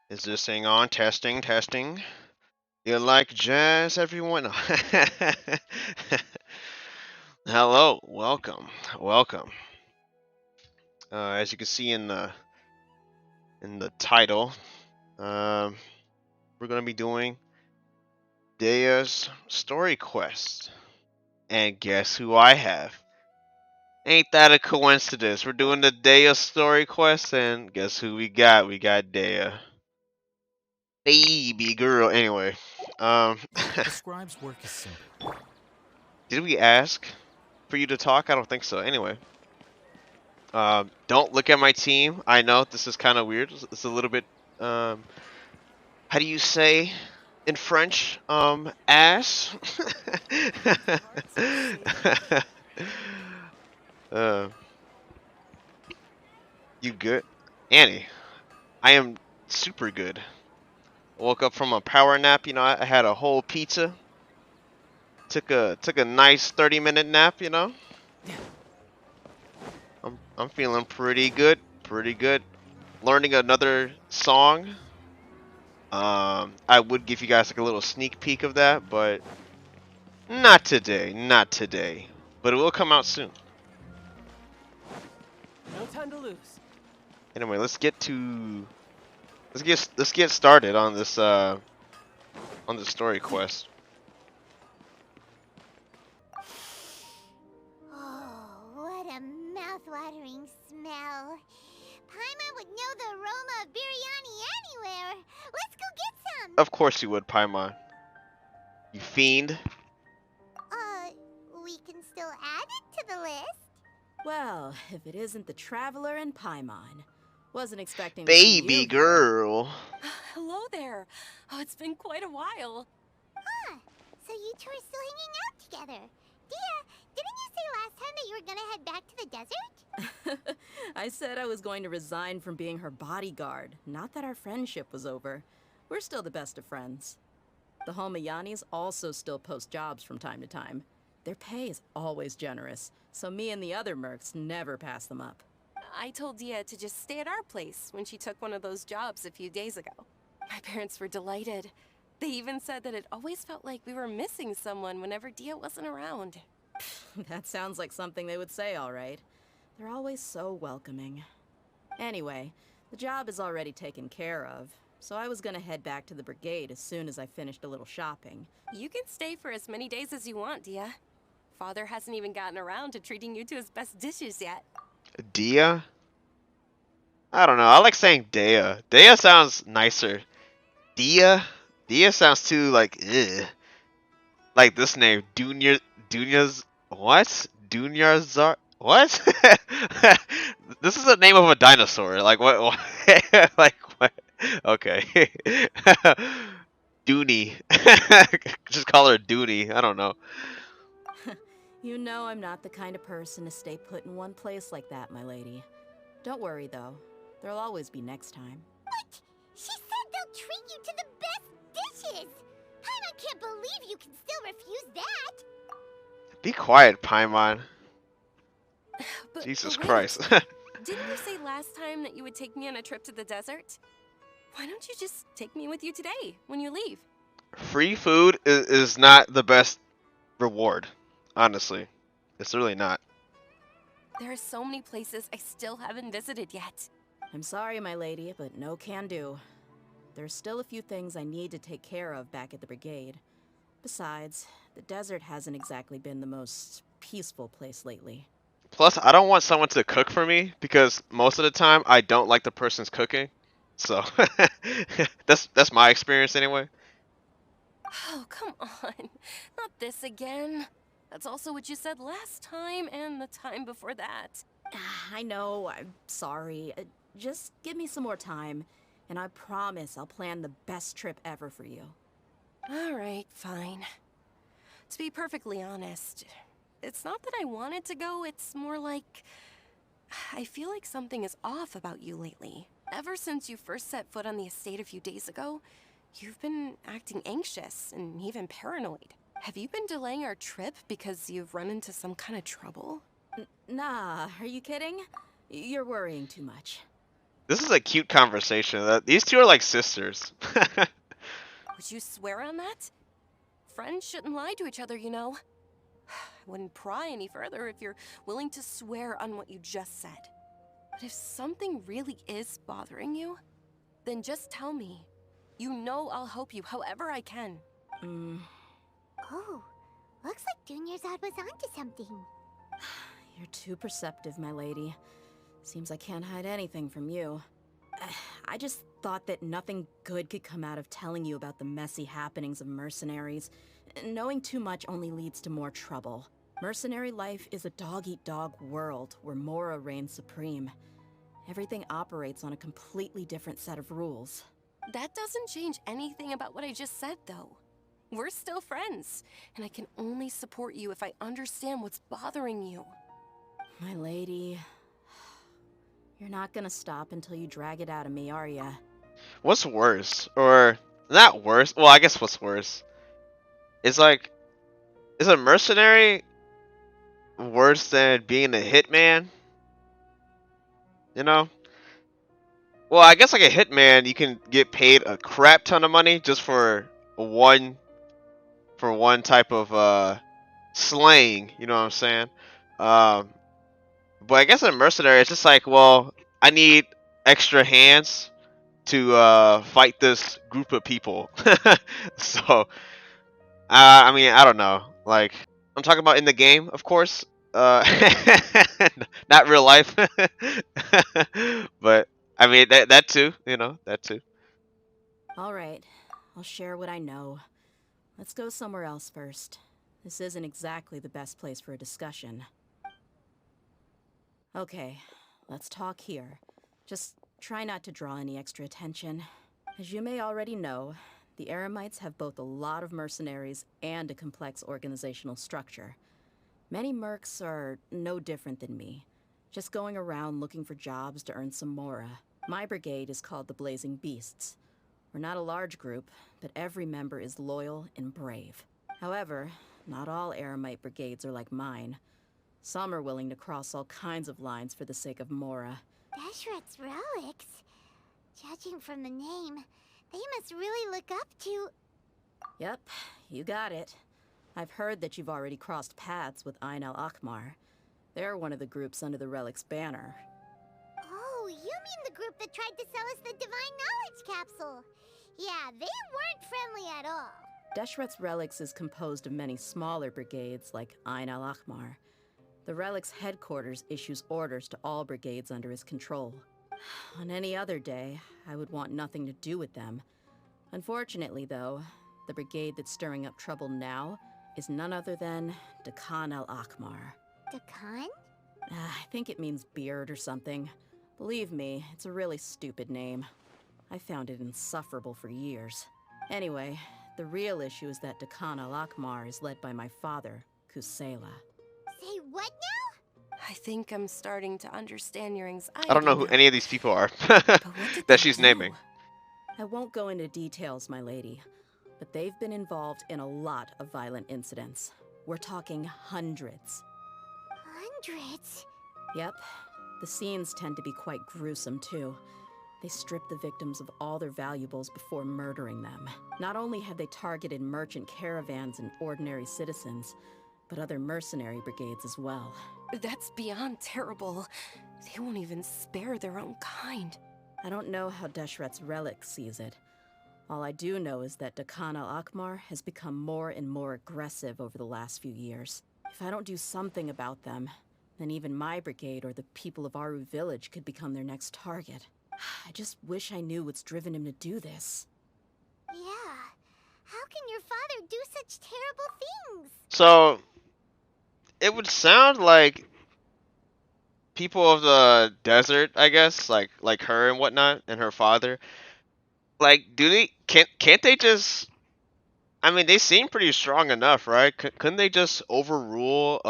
Is this thing on? Testing, testing. You like jazz, everyone? Hello, welcome, welcome. As you can see in the title, um, we're gonna be doing Dehya's story quest, and guess who I have? Ain't that a coincidence? We're doing the Dehya story quest, and guess who we got? We got Dehya, baby girl. Anyway, um, The scribe's work is simple. did we ask for you to talk? I don't think so. Anyway, don't look at my team. I know this is kind of weird. It's a little bit. How do you say in French? Ass. uh, you good, Annie? I am super good. I woke up from a power nap. I had a whole pizza. Took a nice 30-minute nap. I'm feeling pretty good. Pretty good. Learning another song. I would give you guys like a little sneak peek of that, but not today. Not today. But it will come out soon. No time to lose. Anyway, let's get started on this story quest. Oh, what a mouth-watering smell. Paimon would know the aroma of biryani anywhere. Let's go get some. Of course you would, Paimon. You fiend. Uh, we can still add it to the list. Well, if it isn't the Traveler and Paimon. Wasn't expecting to see Baby you here. girl. Hello there. Oh, it's been quite a while. Huh, so you two are still hanging out together. Dehya, didn't you say last time that you were gonna head back to the desert? I said I was going to resign from being her bodyguard, not that our friendship was over. We're still the best of friends. The Homayanis also still post jobs from time to time. Their pay is always generous, so me and the other mercs never pass them up. I told Dehya to just stay at our place when she took one of those jobs a few days ago. My parents were delighted. They even said that it always felt like we were missing someone whenever Dehya wasn't around. That sounds like something they would say, all right. They're always so welcoming. Anyway, the job is already taken care of, so I was gonna head back to the brigade as soon as I finished a little shopping. You can stay for as many days as you want, Dehya. Father hasn't even gotten around to treating you to his best dishes yet. Dehya? I don't know. I like saying Dehya. Dehya sounds nicer. Dehya? Dehya sounds too like ugh. Like this name, Dunya's what? Dunyazar what? This is the name of a dinosaur. Like what? Like what? Okay. Dooney. Just call her Dooney. I don't know. You know I'm not the kind of person to stay put in one place like that, my lady. Don't worry, though. There'll always be next time. What? She said they'll treat you to the best dishes. Paimon can't believe you can still refuse that. Be quiet, Paimon. But, Jesus but wait, Christ. didn't you say last time that you would take me on a trip to the desert? Why don't you just take me with you today, when you leave? Free food is not the best reward. Honestly. It's really not. There are so many places I still haven't visited yet. I'm sorry, my lady, but no can do. There's still a few things I need to take care of back at the brigade. Besides, the desert hasn't exactly been the most peaceful place lately. Plus, I don't want someone to cook for me because most of the time I don't like the person's cooking. So that's my experience anyway. Oh, come on. Not this again. That's also what you said last time and the time before that. I know, I'm sorry. Just give me some more time, and I promise I'll plan the best trip ever for you. All right, fine. To be perfectly honest, it's not that I wanted to go, it's more like I feel like something is off about you lately. Ever since you first set foot on the estate a few days ago, you've been acting anxious and even paranoid. Have you been delaying our trip because you've run into some kind of trouble? Nah, are you kidding? You're worrying too much. This is a cute conversation. These two are like sisters. Would you swear on that? Friends shouldn't lie to each other, you know. I wouldn't pry any further if you're willing to swear on what you just said. But if something really is bothering you, then just tell me. You know I'll help you however I can. Oh, looks like Dunyarzad was onto something. You're too perceptive, my lady. Seems I can't hide anything from you. I just thought that nothing good could come out of telling you about the messy happenings of mercenaries. Knowing too much only leads to more trouble. Mercenary life is a dog-eat-dog world where Mora reigns supreme. Everything operates on a completely different set of rules. That doesn't change anything about what I just said, though. We're still friends, and I can only support you if I understand what's bothering you. My lady, you're not gonna stop until you drag it out of me, are ya? What's worse? Or not worse? Well, I guess what's worse? It's like, is a mercenary worse than being a hitman? You know? Well, I guess like a hitman, you can get paid a crap ton of money just one for one type of slaying. You know what I'm saying? Um, but I guess a mercenary, it's just like, well, I need extra hands to fight this group of people. So, I mean, I don't know. Like, I'm talking about in the game, of course. Uh, not real life. But I mean, that too. You know, that too. Alright, I'll share what I know. Let's go somewhere else first. This isn't exactly the best place for a discussion. Okay, let's talk here. Just try not to draw any extra attention. As you may already know, the Eremites have both a lot of mercenaries and a complex organizational structure. Many mercs are no different than me, just going around looking for jobs to earn some mora. My brigade is called the Blazing Beasts. We're not a large group, but every member is loyal and brave. However, not all Eremite brigades are like mine. Some are willing to cross all kinds of lines for the sake of mora. Deshret's relics? Judging from the name, they must really look up to... Yep, you got it. I've heard that you've already crossed paths with Ain al-Akmar. They're one of the groups under the Relic's banner. Oh, you mean the group that tried to sell us the Divine Knowledge Capsule? Yeah, they weren't friendly at all. Deshret's Relics is composed of many smaller brigades like Ain al-Akmar. The Relic's headquarters issues orders to all brigades under his control. On any other day, I would want nothing to do with them. Unfortunately, though, the brigade that's stirring up trouble now is none other than Dakan al-Akmar. Dakan? I think it means beard or something. Believe me, it's a really stupid name. I found it insufferable for years. Anyway, the real issue is that Dakan al-Akmar is led by my father, Kusela. Say what now? I think I'm starting to understand your anxiety I don't know who now. any of these people are But what did that they she's do? naming. I won't go into details, my lady, but they've been involved in a lot of violent incidents. We're talking hundreds. Hundreds? Yep, the scenes tend to be quite gruesome too. They strip the victims of all their valuables before murdering them. Not only have they targeted merchant caravans and ordinary citizens, but other mercenary brigades as well. That's beyond terrible. They won't even spare their own kind. I don't know how Deshret's relic sees it. All I do know is that Dakan al-Akmar has become more and more aggressive over the last few years. If I don't do something about them, then even my brigade or the people of Aru village could become their next target. I just wish I knew what's driven him to do this. Yeah. How can your father do such terrible things? So it would sound like people of the desert, I guess, like her and whatnot, and her father. Like, do they can't they just? I mean, they seem pretty strong enough, right? Couldn't they just overrule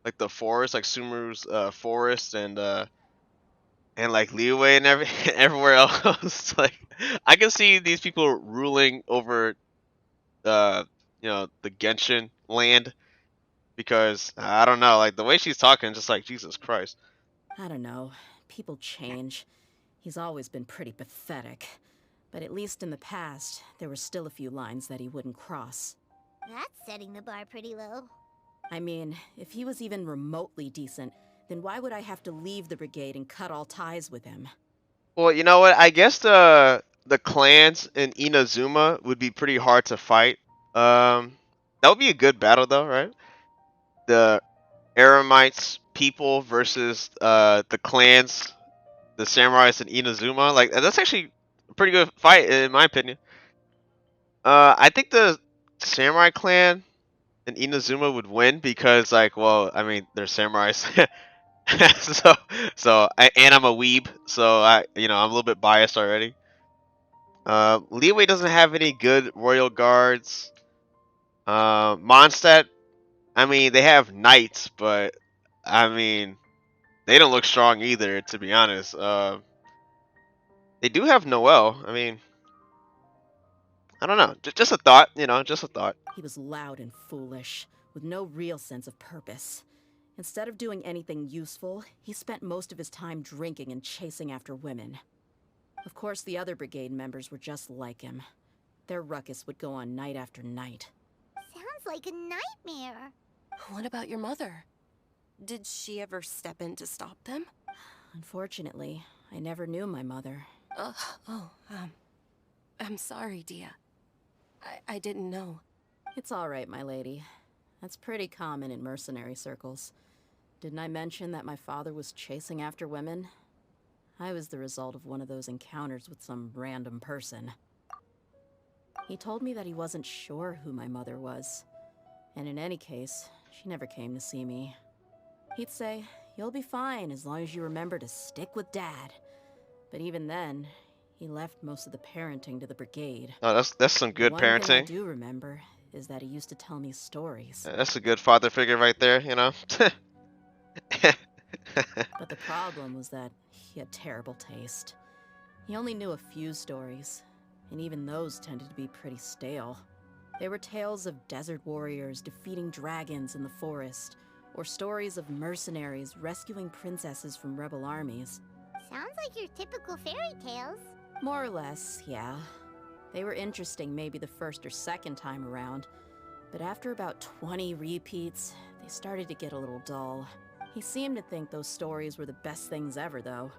like the forest, like Sumuru's forest and like Liyue and everywhere else? Like, I can see these people ruling over the Genshin land because I don't know, like the way she's talking, just like Jesus Christ. I don't know. People change. He's always been pretty pathetic. But at least in the past, there were still a few lines that he wouldn't cross. That's setting the bar pretty low. I mean, if he was even remotely decent, then why would I have to leave the brigade and cut all ties with him? Well, you know what? I guess the clans in Inazuma would be pretty hard to fight. That would be a good battle though, right? The Eremites people versus the clans, the samurais in Inazuma. Like that's actually a pretty good fight in my opinion. I think the samurai clan in Inazuma would win because like, well, I mean, they're samurais. so and I'm a weeb, so I'm a little bit biased already. Leeway doesn't have any good royal guards. Mondstadt, I mean, they have knights, but I mean, they don't look strong either, to be honest. They do have Noel. I mean, I don't know. Just a thought, just a thought. He was loud and foolish, with no real sense of purpose. Instead of doing anything useful, he spent most of his time drinking and chasing after women. Of course, the other brigade members were just like him. Their ruckus would go on night after night. Sounds like a nightmare. What about your mother? Did she ever step in to stop them? Unfortunately, I never knew my mother. I'm sorry, Dehya. I didn't know. It's all right, my lady. That's pretty common in mercenary circles. Didn't I mention that my father was chasing after women? I was the result of one of those encounters with some random person. He told me that he wasn't sure who my mother was. And in any case, she never came to see me. He'd say, "You'll be fine as long as you remember to stick with Dad." But even then, he left most of the parenting to the brigade. Oh, that's some good One thing I parenting. do remember is that he used to tell me stories. That's a good father figure right there, But the problem was that he had terrible taste. He only knew a few stories, and even those tended to be pretty stale. They were tales of desert warriors defeating dragons in the forest, or stories of mercenaries rescuing princesses from rebel armies. Sounds like your typical fairy tales. More or less, yeah. They were interesting maybe the first or second time around, but after about 20 repeats, they started to get a little dull. He seemed to think those stories were the best things ever, though.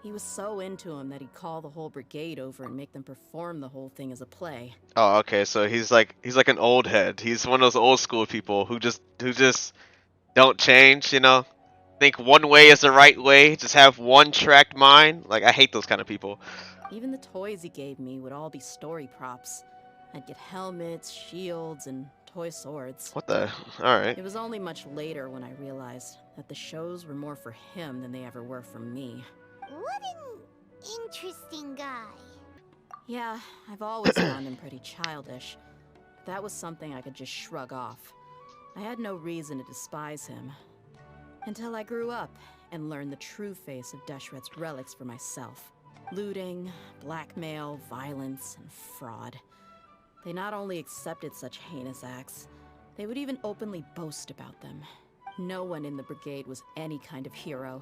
He was so into them that he'd call the whole brigade over and make them perform the whole thing as a play. Oh, okay. So he's like an old head. He's one of those old school people who just don't change. Think one way is the right way. Just have one tracked mind. Like I hate those kind of people. Even the toys he gave me would all be story props. I'd get helmets, shields, and toy swords. What the? All right. It was only much later when I realized that the shows were more for him than they ever were for me. What an interesting guy. Yeah, I've always found him pretty childish. But that was something I could just shrug off. I had no reason to despise him. Until I grew up and learned the true face of Deshret's relics for myself. Looting, blackmail, violence, and fraud. They not only accepted such heinous acts, they would even openly boast about them. No one in the brigade was any kind of hero.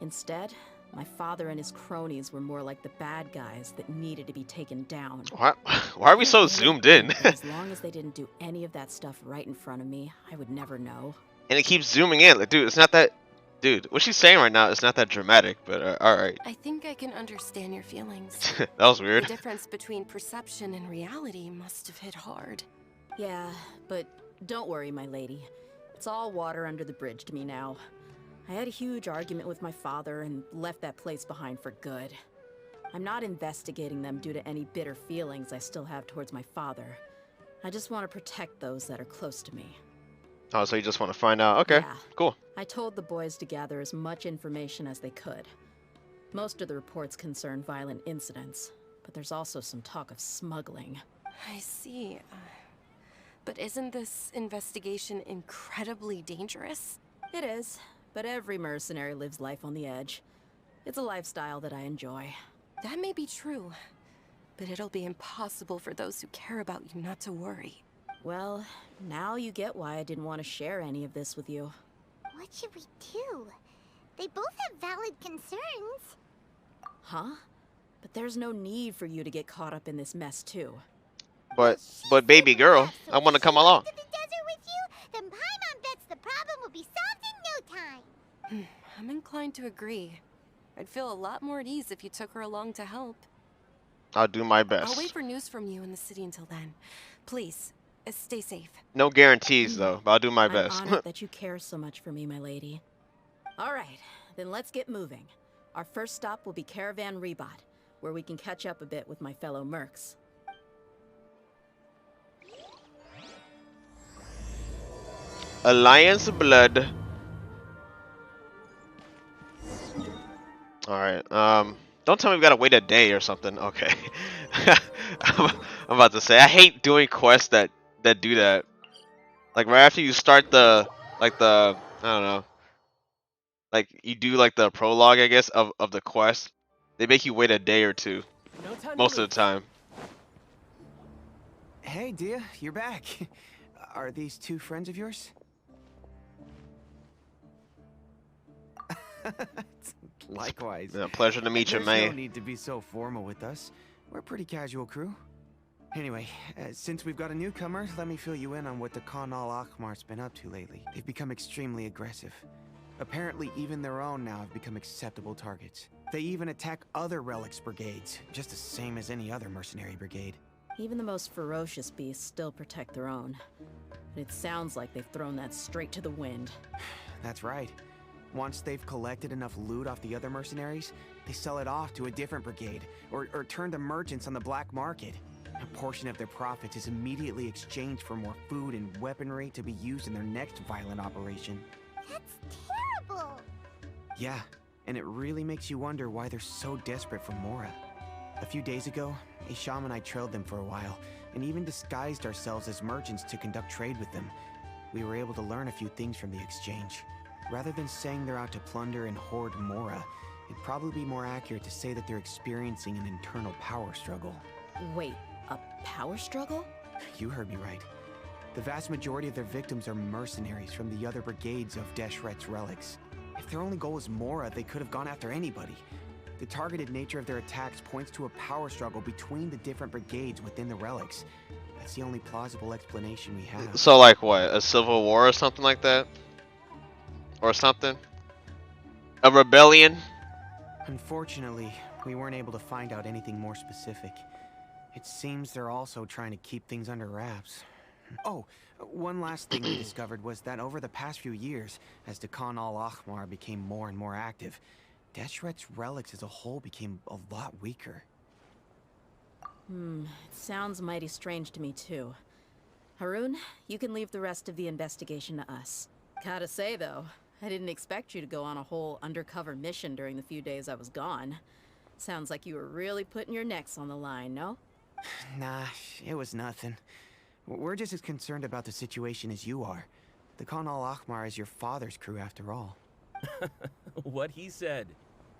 Instead, my father and his cronies were more like the bad guys that needed to be taken down. Why are we so zoomed in? As long as they didn't do any of that stuff right in front of me, I would never know. And it keeps zooming in. Like, dude, it's not that. Dude, what she's saying right now is not that dramatic, but all right. I think I can understand your feelings. That was weird. The difference between perception and reality must have hit hard. Yeah, but don't worry, my lady. It's all water under the bridge to me now. I had a huge argument with my father and left that place behind for good. I'm not investigating them due to any bitter feelings I still have towards my father. I just want to protect those that are close to me. Oh, so you just want to find out? Okay, Yeah. cool. I told the boys to gather as much information as they could. Most of the reports concern violent incidents, but there's also some talk of smuggling. I see. But isn't this investigation incredibly dangerous? It is, but every mercenary lives life on the edge. It's a lifestyle that I enjoy. That may be true, but it'll be impossible for those who care about you not to worry. Well, now you get why I didn't want to share any of this with you. What should we do? They both have valid concerns. Huh? But there's no need for you to get caught up in this mess, too. But She's baby super girl, tough, so I want to if she come goes along. to the desert with you, then Paimon bets the problem will be solved in no time. I'm inclined to agree. I'd feel a lot more at ease if you took her along to help. I'll do my I'll best. wait for news from you in the city until then. Please, stay safe. No guarantees though, but I'll do my I'm best. honored that you care so much for me, my lady. All right, then let's get moving. Our first stop will be Caravan Rebot, where we can catch up a bit with my fellow mercs. Alliance blood. All right. Don't tell me we gotta wait a day or something. Okay. I'm about to say I hate doing quests that do that. Like right after you start the I don't know, like you do like the prologue, I guess, of the quest. They make you wait a day or two No time most to of the time. Hey, Dehya, you're back. Are these two friends of yours? Likewise. Yeah, pleasure to meet you, There's no man. need to be so formal with us. We're a pretty casual crew. Anyway, since we've got a newcomer, let me fill you in on what the Khan al-Ahmar's been up to lately. They've become extremely aggressive. Apparently, even their own now have become acceptable targets. They even attack other relics brigades, just the same as any other mercenary brigade. Even the most ferocious beasts still protect their own. But it sounds like they've thrown that straight to the wind. That's right. Once they've collected enough loot off the other mercenaries, they sell it off to a different brigade, or turn to merchants on the black market. A portion of their profits is immediately exchanged for more food and weaponry to be used in their next violent operation. That's terrible. Yeah, and it really makes you wonder why they're so desperate for Mora. A few days ago, Isham and I trailed them for a while, and even disguised ourselves as merchants to conduct trade with them. We were able to learn a few things from the exchange. Rather than saying they're out to plunder and hoard Mora, it'd probably be more accurate to say that they're experiencing an internal power struggle. Wait, a power struggle? You heard me right. The vast majority of their victims are mercenaries from the other brigades of Deshret's relics. If their only goal is Mora, they could have gone after anybody. The targeted nature of their attacks points to a power struggle between the different brigades within the relics. That's the only plausible explanation we have. So like what? A civil war or something like that? Or something? A rebellion? Unfortunately, we weren't able to find out anything more specific. It seems they're also trying to keep things under wraps. Oh, one last thing we discovered was that over the past few years, as the Khan al-Ahmar became more and more active, Deshret's relics as a whole became a lot weaker. It sounds mighty strange to me too. Harun, you can leave the rest of the investigation to us. Gotta say though, I didn't expect you to go on a whole undercover mission during the few days I was gone. Sounds like you were really putting your necks on the line, no? Nah, it was nothing. We're just as concerned about the situation as you are. The Khan al-Ahmar is your father's crew after all. What he said.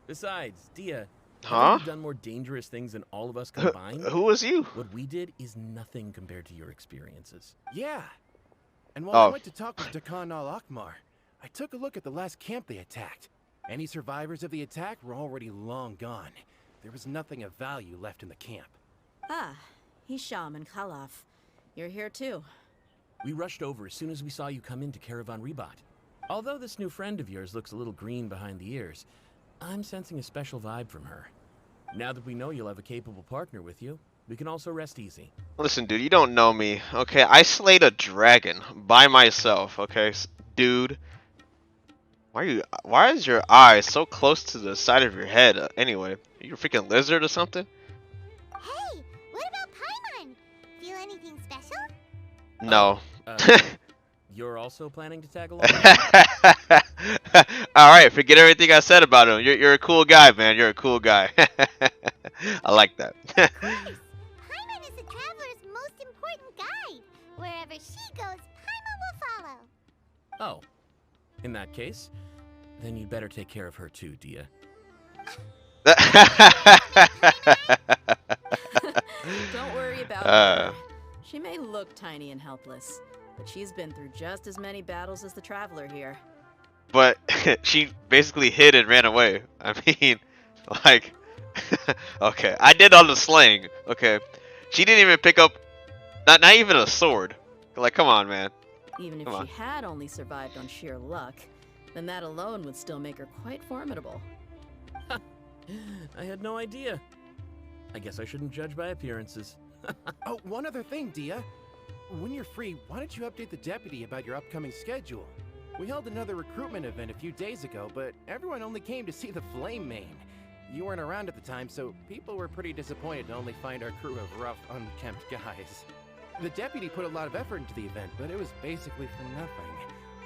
Besides, Dehya, Huh? haven't you done more dangerous things than all of us combined? Who was you? What we did is nothing compared to your experiences. Yeah. And while Oh. I went to talk with Dakan al-Akmar, I took a look at the last camp they attacked. Any survivors of the attack were already long gone. There was nothing of value left in the camp. Ah, Hisham and Khalaf. You're here too. We rushed over as soon as we saw you come into Caravan Rebot. Although this new friend of yours looks a little green behind the ears, I'm sensing a special vibe from her. Now that we know you'll have a capable partner with you, we can also rest easy. Listen, dude, you don't know me. Okay, I slayed a dragon by myself. Okay, dude. Why is your eye so close to the side of your head? Anyway, are you a freaking lizard or something? Hey, what about Paimon? Feel anything special? No. You're also planning to tag along? All right, forget everything I said about him. You're a cool guy, man. You're a cool guy. I like that. Of course. Paimon is the traveler's most important guide. Wherever she goes, Paimon will follow. Oh. In that case, then you'd better take care of her too, Dehya. Don't worry about her. She may look tiny and helpless, but she's been through just as many battles as the traveler here. But she basically hid and ran away. I mean, like, Okay, I did all the slaying. Okay, she didn't even pick up not even a sword. Like, come on, man. Even if Come she on. had only survived on sheer luck, then that alone would still make her quite formidable. I had no idea. I guess I shouldn't judge by appearances. Oh, one other thing, Dehya. When you're free, why don't you update the deputy about your upcoming schedule? We held another recruitment event a few days ago, but everyone only came to see the Flame Main. You weren't around at the time, so people were pretty disappointed to only find our crew of rough, unkempt guys. The deputy put a lot of effort into the event, but it was basically for nothing.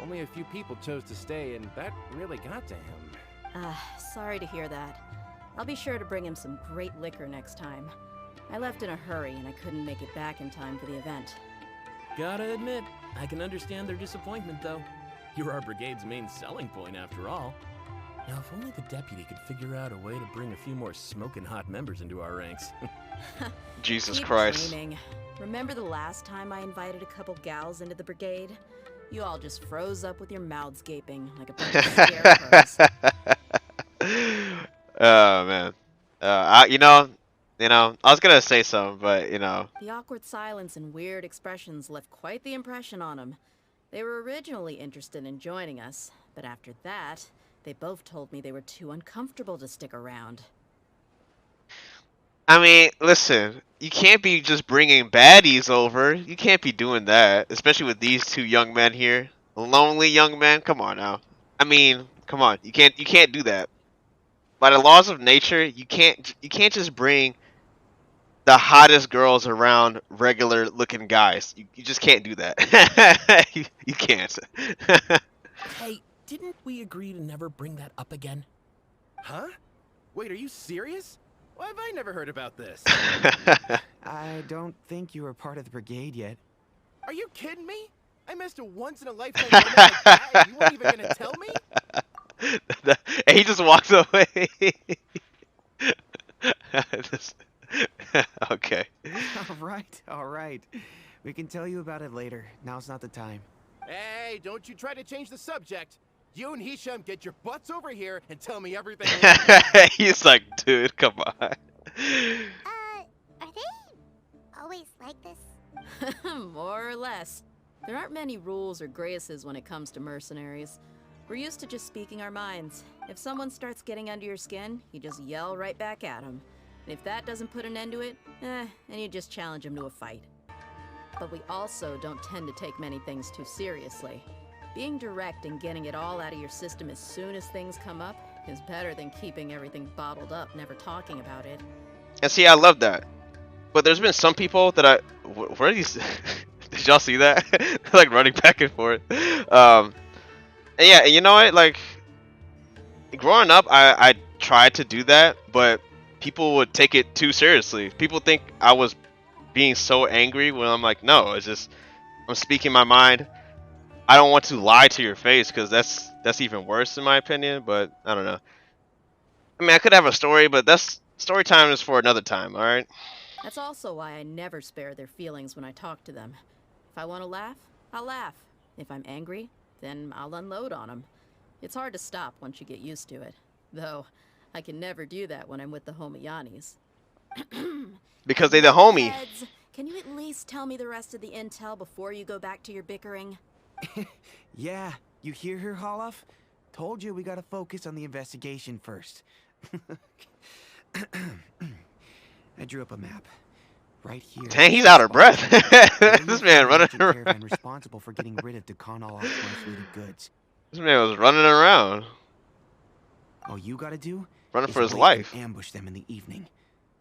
Only a few people chose to stay, and that really got to him. Sorry to hear that. I'll be sure to bring him some great liquor next time. I left in a hurry and I couldn't make it back in time for the event. Gotta admit, I can understand their disappointment, though. You're our brigade's main selling point, after all. Now, if only the deputy could figure out a way to bring a few more smoking hot members into our ranks. Jesus Keep Christ. dreaming. Remember the last time I invited a couple gals into the brigade? You all just froze up with your mouths gaping like a bunch of scarecrows. Oh man. I was gonna say something, but The awkward silence and weird expressions left quite the impression on them. They were originally interested in joining us, but after that, they both told me they were too uncomfortable to stick around. I mean, listen, you can't be just bringing baddies over. You can't be doing that, especially with these two young men here. Lonely young men. Come on now. I mean, come on. You can't do that. By the laws of nature, you can't just bring the hottest girls around regular looking guys. You just can't do that. You can't. Hey, didn't we agree to never bring that up again? Huh? Wait, are you serious? Why have I never heard about this? I don't think you were part of the brigade yet. Are you kidding me? I missed a once-in-a-lifetime moment like that, and you weren't even gonna tell me? And he just walks away. Okay. All right. We can tell you about it later. Now's not the time. Hey, don't you try to change the subject. You and Hisham get your butts over here and tell me everything. He's like, dude, come on. Are they always like this? More or less. There aren't many rules or graces when it comes to mercenaries. We're used to just speaking our minds. If someone starts getting under your skin, you just yell right back at them. And if that doesn't put an end to it, then you just challenge them to a fight. But we also don't tend to take many things too seriously. Being direct and getting it all out of your system as soon as things come up is better than keeping everything bottled up, never talking about it. And see, I love that. But there's been some people that where are these? Did y'all see that? Like running back and forth. And yeah, you know what? Like growing up, I tried to do that, but people would take it too seriously. People think I was being so angry when I'm like, no, it's just I'm speaking my mind. I don't want to lie to your face because that's even worse in my opinion. But I don't know. I mean, I could have a story, but that's story time is for another time. All right. That's also why I never spare their feelings when I talk to them. If I want to laugh, I'll laugh. If I'm angry, then I'll unload on them. It's hard to stop once you get used to it. Though, I can never do that when I'm with the Homiyanis. Because they the homie. Heads, can you at least tell me the rest of the intel before you go back to your bickering? Yeah, you hear her, Holloff? Told you we gotta focus on the investigation first. I drew up a map. Right here. Dang, he's out of breath. This man running caravan around. responsible for getting rid of Dekhan al-Akbar's looted goods. This man was running around, All you gotta do running is for his wait life. and ambush them in the evening.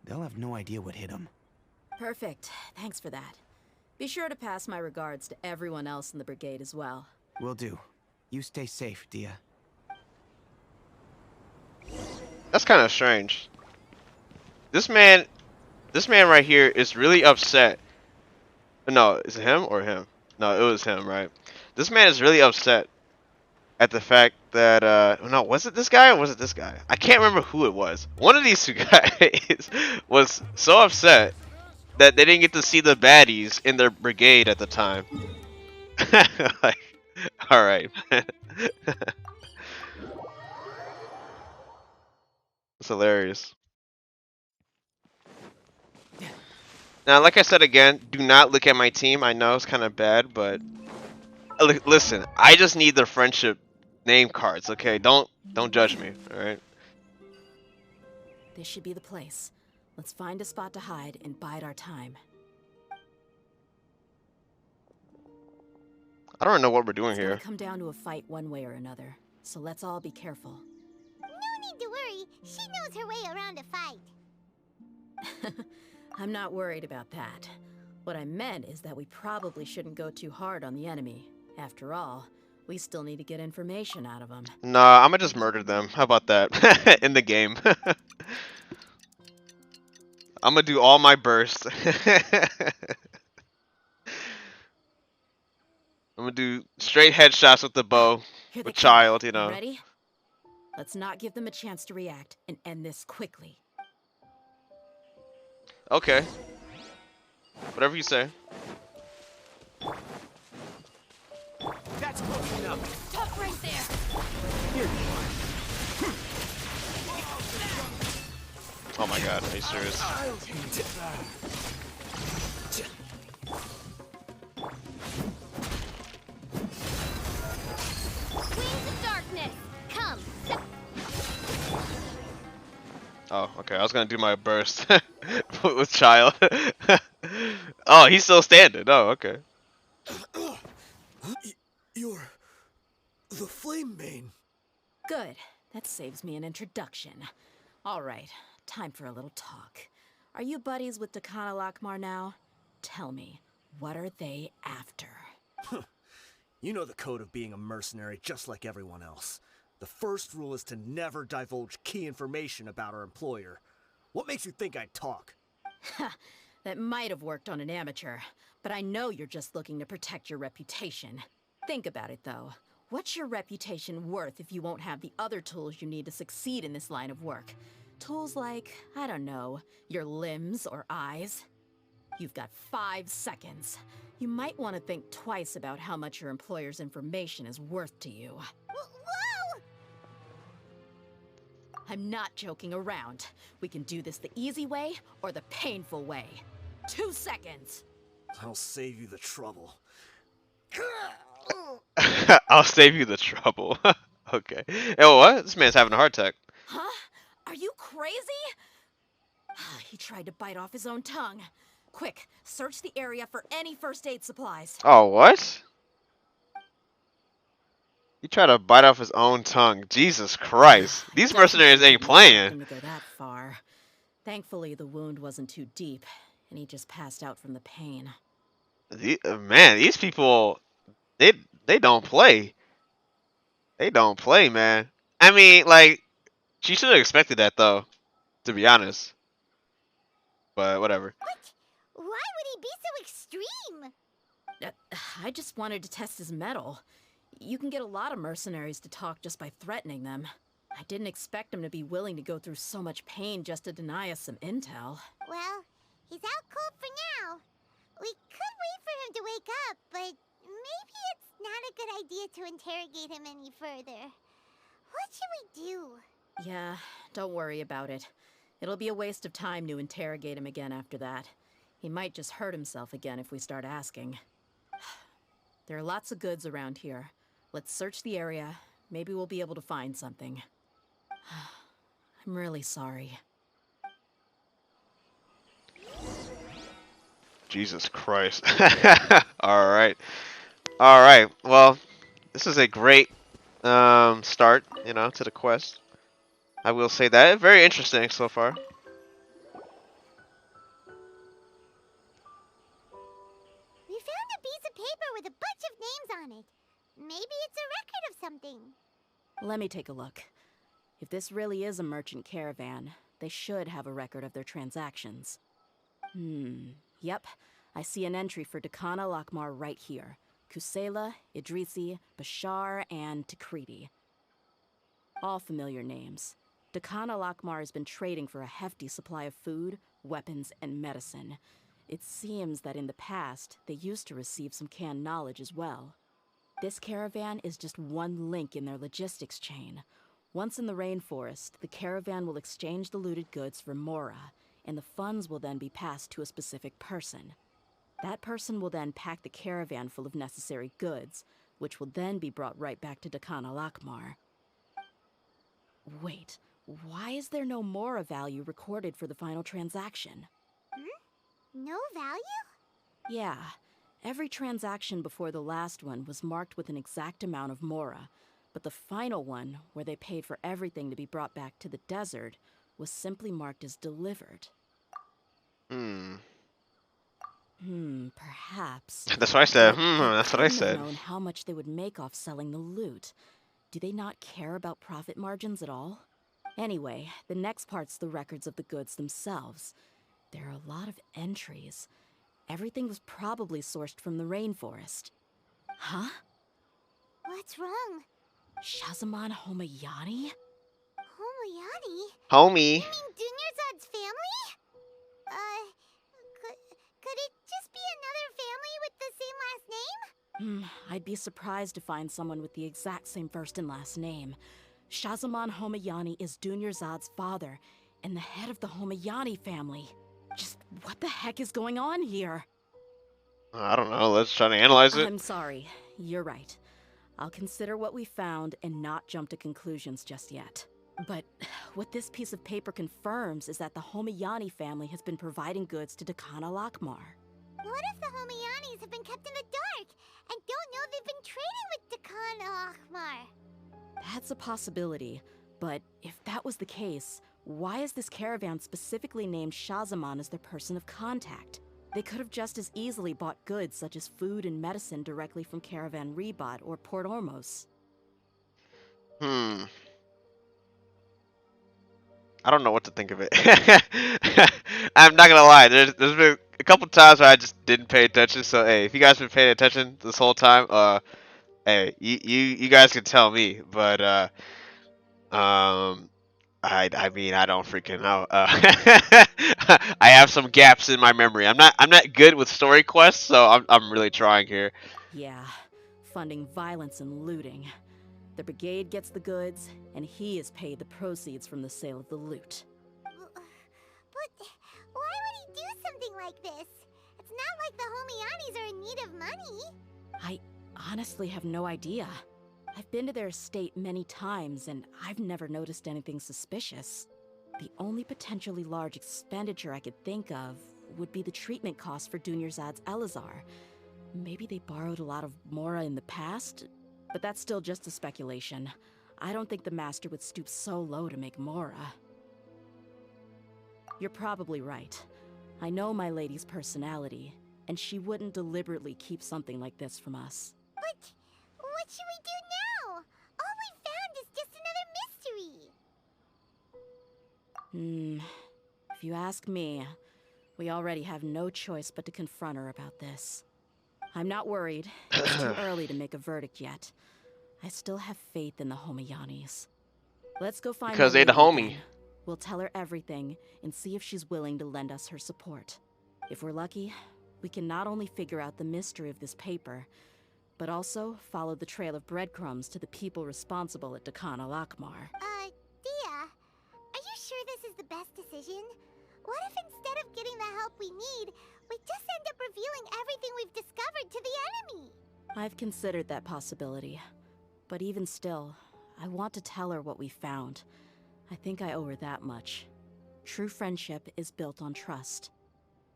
They'll have no idea what hit them. Perfect. Thanks for that. Be sure to pass my regards to everyone else in the brigade as well. Will do. You stay safe, Dehya. That's kind of strange. This man right here is really upset. No, is it him or him? No, it was him, right? This man is really upset at the fact that no, was it this guy or was it this guy? I can't remember who it was. One of these two guys was so upset that they didn't get to see the baddies in their brigade at the time. Like, all right. It's hilarious. Now, like I said again, do not look at my team. I know it's kind of bad, but listen, I just need the friendship name cards. Okay, don't judge me. All right. This should be the place. Let's find a spot to hide and bide our time. I don't know what we're doing It's gonna here. come down to a fight one way or another, so let's all be careful. No need to worry. She knows her way around a fight. I'm not worried about that. What I meant is that we probably shouldn't go too hard on the enemy. After all, we still need to get information out of them. Nah, I'm gonna just murder them. How about that? In the game. I'm gonna do all my bursts. I'm gonna do straight headshots with the bow. Here they With come. child, you You know. ready? Let's not give them a chance to react and end this quickly. Okay. Whatever you say. That's close enough. Tough right there. Here. Oh my god, are you serious? Wings of darkness, come. Oh, okay. I was gonna do my burst with child. Oh, he's still standing. Oh, okay. You're the Flame Mane. Good. That saves me an introduction. All right, time for a little talk. Are you buddies with Dakana Lakmar now? Tell me, what are they after? You know the code of being a mercenary just like everyone else. The first rule is to never divulge key information about our employer. What makes you think I'd talk? That might have worked on an amateur, but I know you're just looking to protect your reputation. Think about it, though. What's your reputation worth if you won't have the other tools you need to succeed in this line of work? Tools like, I don't know, your limbs or eyes? You've got 5 seconds. You might want to think twice about how much your employer's information is worth to you. Whoa! I'm not joking around. We can do this the easy way or the painful way. 2 seconds. I'll save you the trouble. I'll save you the trouble. Okay. Oh, what? This man's having a heart attack. Huh? Are you crazy? He tried to bite off his own tongue. Quick, search the area for any first aid supplies. Oh, what? He tried to bite off his own tongue. Jesus Christ. These mercenaries ain't Didn't playing. expect him to go that far. Thankfully, the wound wasn't too deep, and he just passed out from the pain. Man, these people, they don't play. They don't play, man. I mean, like, she should have expected that, though, to be honest. But whatever. What? Why would he be so extreme? I just wanted to test his mettle. You can get a lot of mercenaries to talk just by threatening them. I didn't expect him to be willing to go through so much pain just to deny us some intel. Well, he's out cold for now. We could wait for him to wake up, but maybe it's not a good idea to interrogate him any further. What should we do? Yeah, don't worry about it. It'll be a waste of time to interrogate him again after that. He might just hurt himself again if we start asking. There are lots of goods around here. Let's search the area. Maybe we'll be able to find something. I'm really sorry. Jesus Christ. Alright. Alright. Well, this is a great start, to the quest. I will say that. Very interesting so far. We found a piece of paper with a bunch of names on it. Maybe it's a record of something. Let me take a look. If this really is a merchant caravan, they should have a record of their transactions. Yep. I see an entry for Dakana Lakmar right here. Kusela, Idrisi, Bashar, and Takriti. All familiar names. Dakana Lakmar has been trading for a hefty supply of food, weapons, and medicine. It seems that in the past, they used to receive some canned knowledge as well. This caravan is just one link in their logistics chain. Once in the rainforest, the caravan will exchange the looted goods for Mora. and the funds will then be passed to a specific person. That person will then pack the caravan full of necessary goods, which will then be brought right back to Dakan al-Akmar. Wait, why is there no Mora value recorded for the final transaction? No value? Yeah, every transaction before the last one was marked with an exact amount of Mora, but the final one, where they paid for everything to be brought back to the desert, was simply marked as delivered. Perhaps. That's what I said. But they That's what I couldn't have said. known how much they would make off selling the loot. Do they not care about profit margins at all? Anyway, the next part's the records of the goods themselves. There are a lot of entries. Everything was probably sourced from the rainforest. Huh? What's wrong? Shazamon Homayani? Homayani? Homie. You mean Dunyarzad's family? Could it just be another family with the same last name? I'd be surprised to find someone with the exact same first and last name. Shazamon Homayani is Dunyarzad's father, and the head of the Homayani family. Just what the heck is going on here? I don't know. Let's try to analyze it. I'm sorry. You're right. I'll consider what we found and not jump to conclusions just yet. But what this piece of paper confirms is that the Homayani family has been providing goods to Dakan al-Akmar. What if the Homayanis have been kept in the dark and don't know they've been trading with Dakan al-Akmar? That's a possibility, but if that was the case, why is this caravan specifically named Shazamon as their person of contact? They could have just as easily bought goods such as food and medicine directly from Caravan Ribat or Port Ormos. I don't know what to think of it. I'm not gonna lie. There's been a couple times where I just didn't pay attention. So hey, if you guys been paying attention this whole time, hey, you guys can tell me. But I mean I don't freaking know. I have some gaps in my memory. I'm not good with story quests, so I'm really trying here. Yeah, funding violence and looting. The brigade gets the goods, and he is paid the proceeds from the sale of the loot. But why would he do something like this? It's not like the Homayanis are in need of money. I honestly have no idea. I've been to their estate many times, and I've never noticed anything suspicious. The only potentially large expenditure I could think of would be the treatment costs for Dunyarzad's Elazar. Maybe they borrowed a lot of Mora in the past? But that's still just a speculation. I don't think the Master would stoop so low to make Mora. You're probably right. I know my lady's personality, and she wouldn't deliberately keep something like this from us. But what should we do now? All we found is just another mystery. If you ask me, we already have no choice but to confront her about this. I'm not worried. It's too early to make a verdict yet. I still have faith in the Homayanis. Let's go find Because my they the lady homie. again. We'll tell her everything and see if she's willing to lend us her support. If we're lucky, we can not only figure out the mystery of this paper, but also follow the trail of breadcrumbs to the people responsible at Dakan al-Akmar. Dehya, are you sure this is the best decision? What if instead of getting the help we need, we just end up revealing everything we've discovered to the enemy? I've considered that possibility. But even still, I want to tell her what we found. I think I owe her that much. True friendship is built on trust.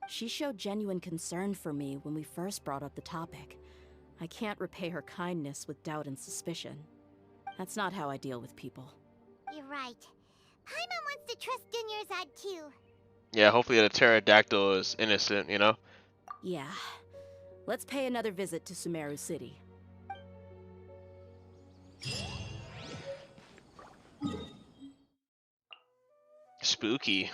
She showed genuine concern for me when we first brought up the topic. I can't repay her kindness with doubt and suspicion. That's not how I deal with people. You're right. Paimon wants to trust Dunyarzad too. Yeah, hopefully the pterodactyl is innocent, you know? Yeah. Let's pay another visit to Sumeru City. Spooky.